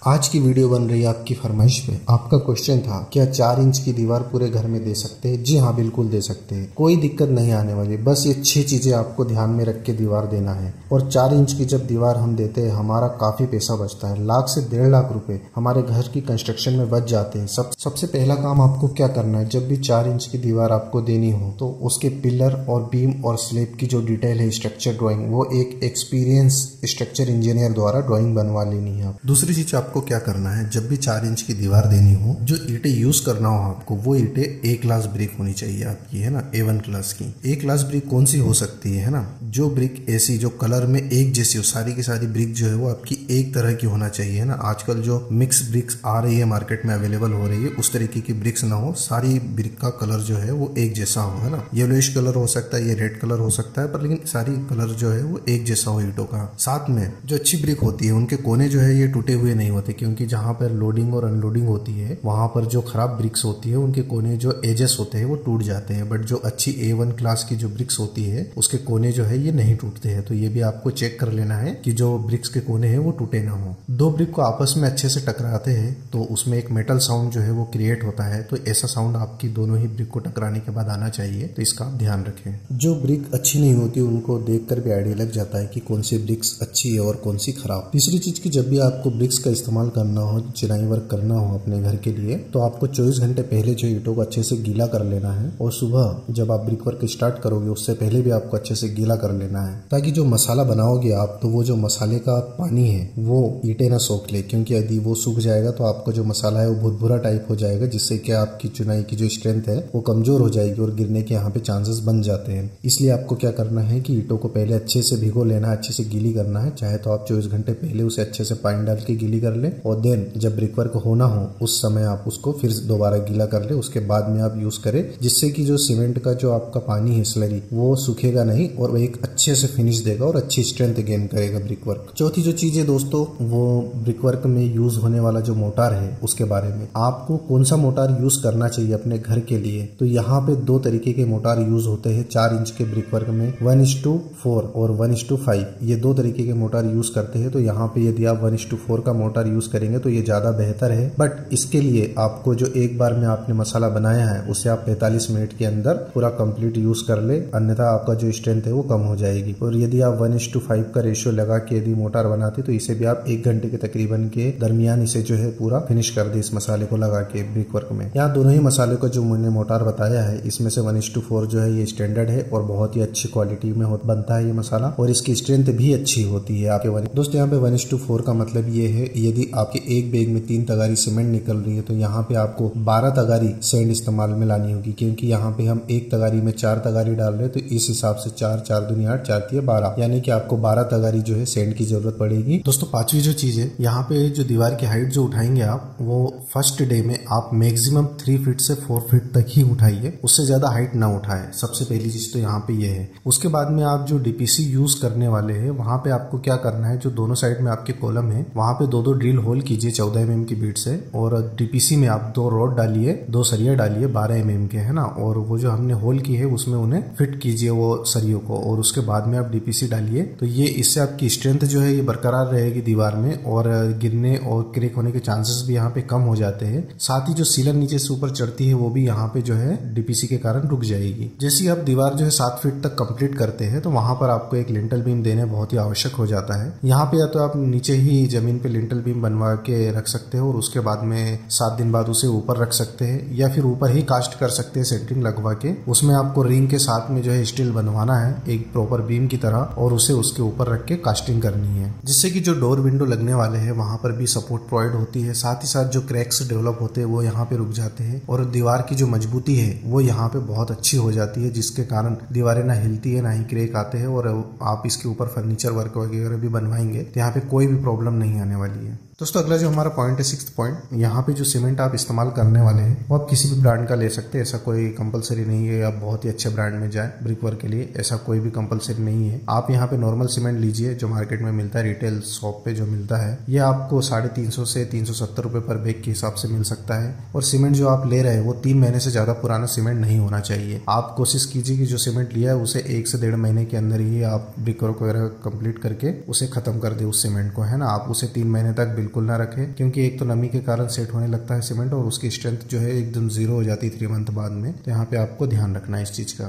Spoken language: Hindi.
आज की वीडियो बन रही है आपकी फरमाइश पे। आपका क्वेश्चन था क्या 4 इंच की दीवार पूरे घर में दे सकते हैं? जी हाँ, बिल्कुल दे सकते हैं, कोई दिक्कत नहीं आने वाली। बस ये 6 चीजें आपको ध्यान में रख के दीवार देना है। और 4 इंच की जब दीवार हम देते हैं हमारा काफी पैसा बचता है। लाख से 1.5 लाख रुपए हमारे घर की कंस्ट्रक्शन में बच जाते हैं। सबसे पहला काम आपको क्या करना है, जब भी 4 इंच की दीवार आपको देनी हो तो उसके पिलर और बीम और स्लैब की जो डिटेल है, स्ट्रक्चर ड्राइंग, वो एक एक्सपीरियंस स्ट्रक्चर इंजीनियर द्वारा ड्राइंग बनवा लेनी है। दूसरी चीज आपको क्या करना है, जब भी 4 इंच की दीवार देनी हो, जो ईंटें यूज करना हो आपको, वो ईंटें A क्लास ब्रिक होनी चाहिए आपकी, है ना, A1 क्लास की। A क्लास ब्रिक कौन सी हो सकती है ना, जो ब्रिक ऐसी जो कलर में एक जैसी हो, सारी की सारी ब्रिक जो है वो आपकी एक तरह की होना चाहिए, है ना। आजकल जो मिक्स ब्रिक्स आ रही है मार्केट में अवेलेबल हो रही है, उस तरीके की ब्रिक्स ना हो, सारी ब्रिक का कलर जो है वो एक जैसा हो, है ना। येलोइश कलर हो सकता है, ये रेड कलर हो सकता है, पर लेकिन सारी कलर जो है वो एक जैसा हो ईंटों का। साथ में जो अच्छी ब्रिक होती है उनके कोने जो है ये टूटे हुए नहीं होते, क्योंकि जहां पर लोडिंग और अनलोडिंग होती है वहां पर जो खराब ब्रिक्स होती है उनके कोने जो एजेस होते हैं वो टूट जाते हैं। बट जो अच्छी A1 क्लास की जो ब्रिक्स होती है उसके कोने जो है ये नहीं टूटते हैं। तो ये भी आपको चेक कर लेना है कि जो ब्रिक्स के कोने हैं वो टूटे ना हो। दो ब्रिक को आपस में अच्छे से टकराते हैं तो उसमें एक मेटल साउंड जो है वो क्रिएट होता है। तो ऐसा साउंड आपकी दोनों ही ब्रिक को टकराने के बाद आना चाहिए, तो इसका आप ध्यान रखें। जो ब्रिक अच्छी नहीं होती उनको देखकर भी आइडिया लग जाता है कि कौन सी ब्रिक्स अच्छी है और कौन सी खराब। तीसरी चीज की जब भी आपको ब्रिक्स का इस्तेमाल करना हो, चिनाई वर्क करना हो अपने घर के लिए, तो आपको 24 घंटे पहले जो ईंटों को अच्छे से गीला कर लेना है। और सुबह जब आप ब्रिक वर्क स्टार्ट करोगे उससे पहले भी आपको अच्छे से गीला कर लेना है, ताकि जो मसाला बनाओगे आप, तो वो जो मसाले का पानी है वो ईंटें ना सोख ले। क्योंकि यदि वो सूख जाएगा तो आपका जो मसाला है वो भुरभुरा टाइप हो जाएगा, जिससे कि आपकी चुनाई की जो स्ट्रेंथ है वो कमजोर हो जाएगी और गिरने के यहाँ पे चांसेस बन जाते हैं। इसलिए आपको क्या करना है कि ईंटों को पहले अच्छे से भिगो लेना है, अच्छे से गीली करना है। चाहे तो आप 24 घंटे पहले उसे अच्छे से पानी डाल के गीली कर ले, और देन जब ब्रिक वर्क होना हो उस समय आप उसको फिर दोबारा गीला कर ले, उसके बाद में आप यूज करें, जिससे कि जो सीमेंट का जो आपका पानी है स्लरी वो सूखेगा नहीं और वो एक अच्छे से फिनिश देगा और अच्छी स्ट्रेंथ गेन करेगा ब्रिक वर्क। चौथी जो चीज है दोस्तों, वो ब्रिक वर्क में यूज होने वाला जो मोटार है उसके बारे में। आपको कौन सा मोटार यूज करना चाहिए अपने घर के लिए, तो यहाँ पे 2 तरीके के मोटार यूज होते हैं 4 इंच के ब्रिक वर्क में। 1:4 और 1:5 ये 2 तरीके के मोटार यूज करते हैं। तो यहाँ पे यदि आप 1:4 का मोटार यूज करेंगे तो ये ज्यादा बेहतर है। बट इसके लिए आपको जो एक बार में आपने मसाला बनाया है उसे आप 45 मिनट के अंदर पूरा कंप्लीट यूज कर ले, अन्यथा आपका जो स्ट्रेंथ है वो कम हो जाएगी। और यदि आप 1:5 का रेशियो लगा के यदि मोटार बनाते तो इसे भी आप 1 घंटे के तकरीबन के दरमियान इसे जो है पूरा फिनिश कर दे इस मसाले को लगा के ब्रिक वर्क में। यहाँ दोनों ही मसाले को जो मैंने मोटार बताया है इसमें से 1:4 जो है ये स्टैंडर्ड है और बहुत ही अच्छी क्वालिटी में बनता है ये मसाला, और इसकी स्ट्रेंथ भी अच्छी होती है आपके। दोस्तों यहाँ पे 1:4 का मतलब ये है, यदि आपके एक बैग में 3 तगारी सीमेंट निकल रही है तो यहाँ पे आपको 12 तगारी सैंड इस्तेमाल में लानी होगी, क्योंकि यहाँ पे हम एक तगारी में 4 तगारी डाल रहे हैं। तो इस हिसाब से 4 4 दूनी 8 4 3 12, यानी कि आपको 12 तगारी जो है सैंड की जरूरत पड़ेगी। दोस्तों पांचवी जो चीज है, यहाँ पे जो दीवार की हाइट जो उठाएंगे आप, वो फर्स्ट डे में आप मैक्सिमम 3 फीट से 4 फीट तक ही उठाइए, उससे ज्यादा हाइट ना उठाए। सबसे पहली चीज तो यहाँ पे ये है। उसके बाद में आप जो DPC यूज करने वाले हैं वहां पे आपको क्या करना है, जो दोनों साइड में आपके कॉलम है वहां पे 2-2 ड्रिल होल कीजिए 14 mm की बीट से, और DPC में आप 2 रॉड डालिए, 2 सरिया डालिए 12 mm के, है ना। और वो जो हमने होल की है उसमें उन्हें फिट कीजिए वो सरियों को, और उसके बाद में आप DPC डालिए। तो ये इससे आपकी स्ट्रेंथ जो है ये बरकरार रहेगी दीवार में, और गिरने और क्रेक होने के चांसेस भी यहाँ पे कम हो जाते हैं। साथ ही जो सीलन नीचे से ऊपर चढ़ती है वो भी यहाँ पे जो है DPC के कारण रुक जाएगी। जैसे आप दीवार जो है 7 फीट तक कंप्लीट करते हैं तो वहां पर आपको एक लिंटल बीम देने बहुत ही आवश्यक हो जाता है। यहाँ पे या तो आप नीचे ही जमीन पे लिंटल बीम बनवा के रख सकते हो और उसके बाद में 7 दिन बाद उसे ऊपर रख सकते हैं, या फिर ऊपर ही कास्ट कर सकते हैं सेंटरिंग लगवा के। उसमें आपको रिंग के साथ में जो है स्टील बनवाना है एक प्रॉपर बीम की तरह, और उसे उसके ऊपर रख के कास्टिंग करनी है, जिससे कि जो डोर विंडो लगने वाले हैं वहां पर भी सपोर्ट प्रोवाइड होती है। साथ ही साथ जो क्रैक्स डेवलप होते हैं वो यहाँ पे रुक जाते हैं, और दीवार की जो मजबूती है वो यहाँ पे बहुत अच्छी हो जाती है, जिसके कारण दीवारें ना हिलती है ना ही क्रैक आते हैं। और आप इसके ऊपर फर्नीचर वर्क वगैरह भी बनवाएंगे तो यहाँ पे कोई भी प्रॉब्लम नहीं आने वाली है। दोस्तों अगला जो हमारा पॉइंट है, 6th पॉइंट, यहाँ पे जो सीमेंट आप इस्तेमाल करने वाले हैं वो आप किसी भी ब्रांड का ले सकते हैं। ऐसा कोई कंपलसरी नहीं है आप बहुत ही अच्छे ब्रांड में जाए ब्रिक वर्क के लिए, ऐसा कोई भी कंपलसरी नहीं है। आप यहाँ पे नॉर्मल सीमेंट लीजिए जो मार्केट में मिलता है, रिटेल शॉप पे जो मिलता है, ये आपको 350 से 370 रुपए पर बैग के हिसाब से मिल सकता है। और सीमेंट जो आप ले रहे हैं वो 3 महीने से ज्यादा पुराना सीमेंट नहीं होना चाहिए। आप कोशिश कीजिए कि जो सीमेंट लिया है उसे 1 से 1.5 महीने के अंदर ही आप ब्रिक वर्क वगैरह कंप्लीट करके उसे खत्म कर दे उस सीमेंट को, है ना। आप उसे 3 महीने तक बिल्कुल बिल्कुल ना रखें, क्योंकि एक तो नमी के कारण सेट होने लगता है सीमेंट और उसकी स्ट्रेंथ जो है एकदम 0 हो जाती है 3 मंथ बाद में। तो यहाँ पे आपको ध्यान रखना है इस चीज का।